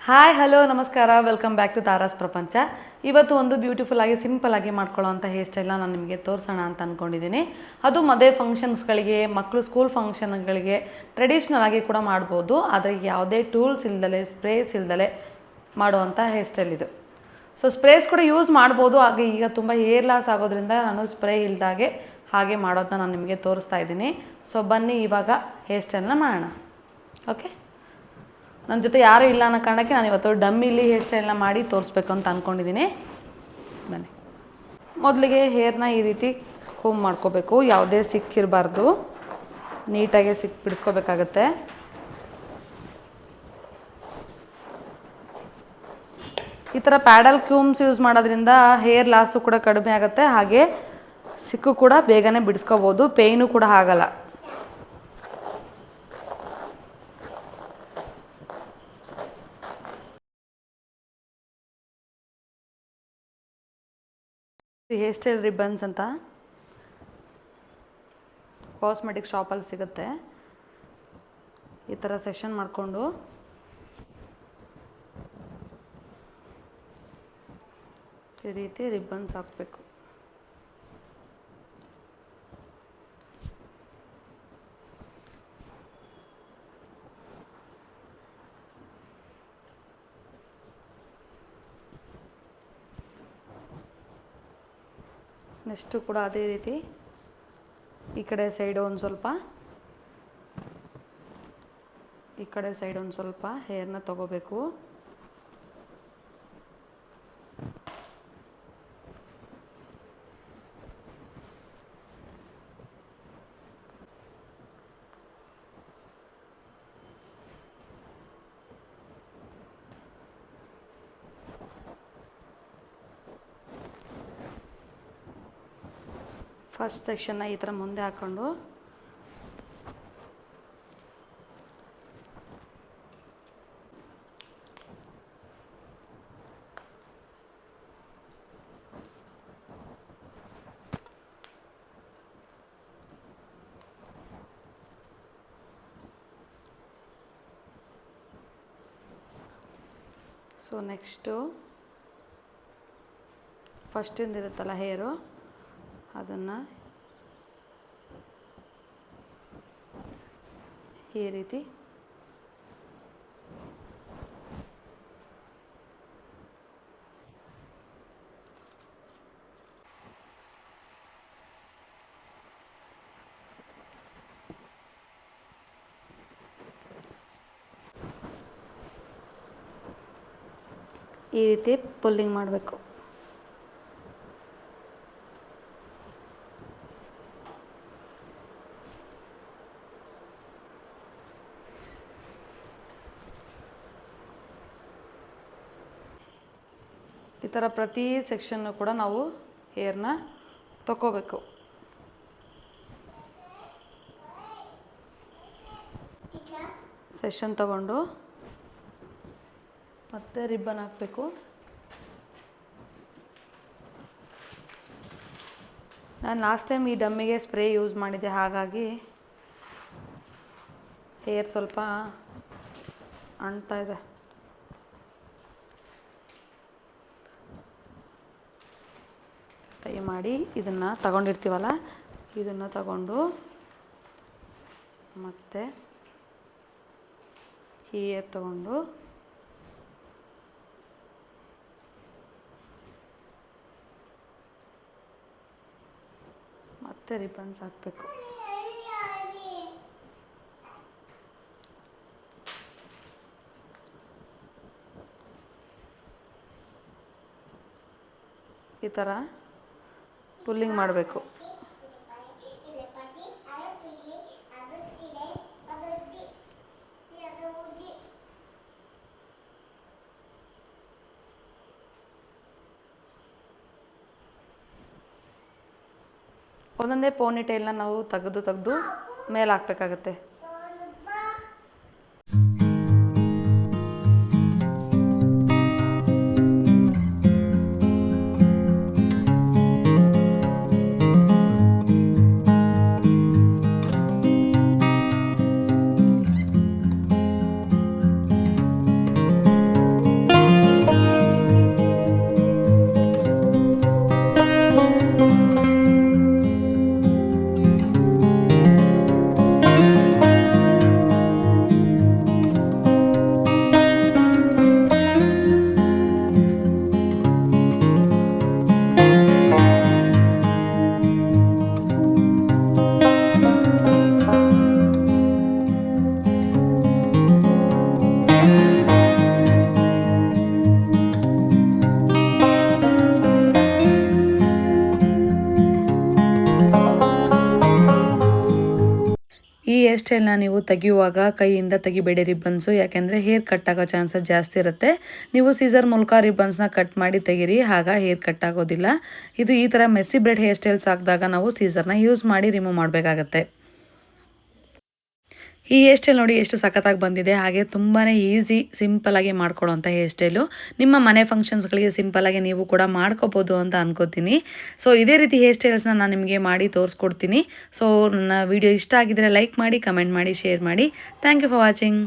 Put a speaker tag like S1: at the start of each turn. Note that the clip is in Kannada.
S1: ಹಾಯ್ ಹಲೋ ನಮಸ್ಕಾರ, ವೆಲ್ಕಮ್ ಬ್ಯಾಕ್ ಟು ತಾರಾಸ್ ಪ್ರಪಂಚ. ಇವತ್ತು ಒಂದು ಬ್ಯೂಟಿಫುಲ್ ಆಗಿ ಸಿಂಪಲ್ ಆಗಿ ಮಾಡ್ಕೊಳ್ಳೋವಂಥ ಹೇರ್ ಸ್ಟೈಲ್ನ ನಾನು ನಿಮಗೆ ತೋರಿಸೋಣ ಅಂತ ಅಂದ್ಕೊಂಡಿದ್ದೀನಿ. ಅದು ಮದುವೆ ಫಂಕ್ಷನ್ಸ್ಗಳಿಗೆ, ಮಕ್ಕಳು ಸ್ಕೂಲ್ ಫಂಕ್ಷನ್ಗಳಿಗೆ ಟ್ರೆಡಿಷ್ನಲ್ ಆಗಿ ಕೂಡ ಮಾಡ್ಬೋದು. ಆದರೆ ಯಾವುದೇ ಟೂಲ್ಸ್ ಇಲ್ದಲೆ, ಸ್ಪ್ರೇಸ್ ಇಲ್ದಲೆ ಮಾಡುವಂಥ ಹೇರ್ ಸ್ಟೈಲ್ ಇದು. ಸೊ ಸ್ಪ್ರೇಸ್ ಕೂಡ ಯೂಸ್ ಮಾಡ್ಬೋದು. ಹಾಗೆ ಈಗ ತುಂಬ ಹೇರ್ ಲಾಸ್ ಆಗೋದ್ರಿಂದ ನಾನು ಸ್ಪ್ರೇ ಇಲ್ದಾಗೆ ಹಾಗೆ ಮಾಡೋದನ್ನ ನಾನು ನಿಮಗೆ ತೋರಿಸ್ತಾ ಇದ್ದೀನಿ. ಸೊ ಬನ್ನಿ ಇವಾಗ ಹೇರ್ ಸ್ಟೈಲ್ನ ಮಾಡೋಣ. ಓಕೆ, ನನ್ನ ಜೊತೆ ಯಾರೂ ಇಲ್ಲ ಅನ್ನೋ ಕಾರಣಕ್ಕೆ ನಾನು ಇವತ್ತು ಡಮ್ಮಿಲಿ ಹೇರ್ ಸ್ಟೈಲ್ನ ಮಾಡಿ ತೋರಿಸ್ಬೇಕು ಅಂತ ಅಂದ್ಕೊಂಡಿದ್ದೀನಿ. ಬನ್ನಿ, ಮೊದಲಿಗೆ ಹೇರ್ನ ಈ ರೀತಿ ಕೂಮ್ ಮಾಡ್ಕೋಬೇಕು. ಯಾವುದೇ ಸಿಕ್ಕಿರಬಾರ್ದು, ನೀಟಾಗಿ ಬಿಡಿಸ್ಕೋಬೇಕಾಗತ್ತೆ. ಈ ಥರ ಪ್ಯಾಡಲ್ ಕ್ಯೂಮ್ಸ್ ಯೂಸ್ ಮಾಡೋದ್ರಿಂದ ಹೇರ್ ಲಾಸು ಕೂಡ ಕಡಿಮೆ ಆಗುತ್ತೆ. ಹಾಗೆ ಸಿಕ್ಕು ಕೂಡ ಬೇಗನೆ ಬಿಡಿಸ್ಕೋಬೋದು, ಪೇಯ್ನು ಕೂಡ ಆಗಲ್ಲ. ಹೇರ್ ಸ್ಟೈಲ್ ರಿಬ್ಬನ್ಸ್ ಅಂತ ಕಾಸ್ಮೆಟಿಕ್ ಶಾಪಲ್ಲಿ ಸಿಗುತ್ತೆ. ಈ ಥರ ಸೆಷನ್ ಮಾಡಿಕೊಂಡು ಈ ರೀತಿ ರಿಬ್ಬನ್ಸ್ ಹಾಕಬೇಕು. ನೆಕ್ಸ್ಟು ಕೂಡ ಅದೇ ರೀತಿ ಈ ಕಡೆ ಸೈಡು ಒಂದು ಸ್ವಲ್ಪ, ಈ ಕಡೆ ಸೈಡ್ ಒಂದು ಸ್ವಲ್ಪ ಹೇರ್ನ ತಗೋಬೇಕು. ಫಸ್ಟ್ ಸೆಕ್ಷನ್ನ ಈ ಥರ ಮುಂದೆ ಹಾಕ್ಕೊಂಡು ಸೊ ನೆಕ್ಸ್ಟು ಫಸ್ಟಿಂದ ಇರುತ್ತಲ್ಲ ಹೇರು, ಅದನ್ನು ಈ ರೀತಿ ಪುಲ್ಲಿಂಗ್ ಮಾಡಬೇಕು. ಈ ಥರ ಪ್ರತಿ ಸೆಕ್ಷನ್ನು ಕೂಡ ನಾವು ಹೇರ್ನ ತಗೋಬೇಕು. ಸೆಷನ್ ತಗೊಂಡು ಮತ್ತೆ ರಿಬ್ಬನ್ ಹಾಕಬೇಕು. ನಾನು ಲಾಸ್ಟ್ ಟೈಮ್ ಈ ಡಮ್ಮಿಗೆ ಸ್ಪ್ರೇ ಯೂಸ್ ಮಾಡಿದ್ದೆ, ಹಾಗಾಗಿ ಹೇರ್ ಸ್ವಲ್ಪ ಅಂಟ್ತಾ ಇದೆ. ಟ್ರೈ ಮಾಡಿ ಇದನ್ನು ತಗೊಂಡಿರ್ತೀವಲ್ಲ, ಇದನ್ನು ತಗೊಂಡು ಮತ್ತೆ ಹೇರ್ ತಗೊಂಡು ಮತ್ತೆ ರಿಬ್ಬನ್ಸ್ ಹಾಕಬೇಕು. ಈ ಥರ ಪುಲ್ಲಿಂಗ್ ಮಾಡಬೇಕು. ಒಂದೊಂದೇ ಪೋನಿ ಟೈಲ್ನ ನಾವು ತೆಗೆದು ಮೇಲೆ ಹಾಕಬೇಕಾಗತ್ತೆ. ಹೇರ್ ಸ್ಟೈಲ್ನ ನೀವು ತೆಗೆಯುವಾಗ ಕೈಯಿಂದ ತೆಗಿಬೇಡಿ ರಿಬ್ಬನ್ಸು, ಯಾಕೆಂದರೆ ಹೇರ್ ಕಟ್ ಆಗೋ ಚಾನ್ಸಸ್ ಜಾಸ್ತಿ ಇರುತ್ತೆ. ನೀವು ಸೀಸರ್ ಮೂಲಕ ರಿಬ್ಬನ್ಸ್ನ ಕಟ್ ಮಾಡಿ ತೆಗೀರಿ, ಆಗ ಹೇರ್ ಕಟ್ ಆಗೋದಿಲ್ಲ. ಇದು ಈ ಥರ ಮೆಸ್ಸಿ ಬ್ರೆಡ್ ಹೇರ್ ಸ್ಟೈಲ್ಸ್ ಆಗಿದಾಗ ನಾವು ಸೀಸರ್ನ ಯೂಸ್ ಮಾಡಿ ರಿಮೂವ್ ಮಾಡಬೇಕಾಗತ್ತೆ. ಈ ಹೇರ್ ಸ್ಟೈಲ್ ನೋಡಿ ಎಷ್ಟು ಸಖತ್ತಾಗಿ ಬಂದಿದೆ. ಹಾಗೆ ತುಂಬಾ ಈಸಿ ಸಿಂಪಲಾಗಿ ಮಾಡ್ಕೊಳ್ಳೋವಂಥ ಹೇರ್ ಸ್ಟೈಲು. ನಿಮ್ಮ ಮನೆ ಫಂಕ್ಷನ್ಸ್ಗಳಿಗೆ ಸಿಂಪಲಾಗಿ ನೀವು ಕೂಡ ಮಾಡ್ಕೋಬೋದು ಅಂತ ಅನ್ಕೋತೀನಿ. ಸೊ ಇದೇ ರೀತಿ ಹೇರ್ ಸ್ಟೈಲ್ಸ್ನ ನಾನು ನಿಮಗೆ ಮಾಡಿ ತೋರಿಸ್ಕೊಡ್ತೀನಿ. ಸೊ ನನ್ನ ವಿಡಿಯೋ ಇಷ್ಟ ಆಗಿದ್ರೆ ಲೈಕ್ ಮಾಡಿ, ಕಮೆಂಟ್ ಮಾಡಿ, ಶೇರ್ ಮಾಡಿ. Thank you for watching.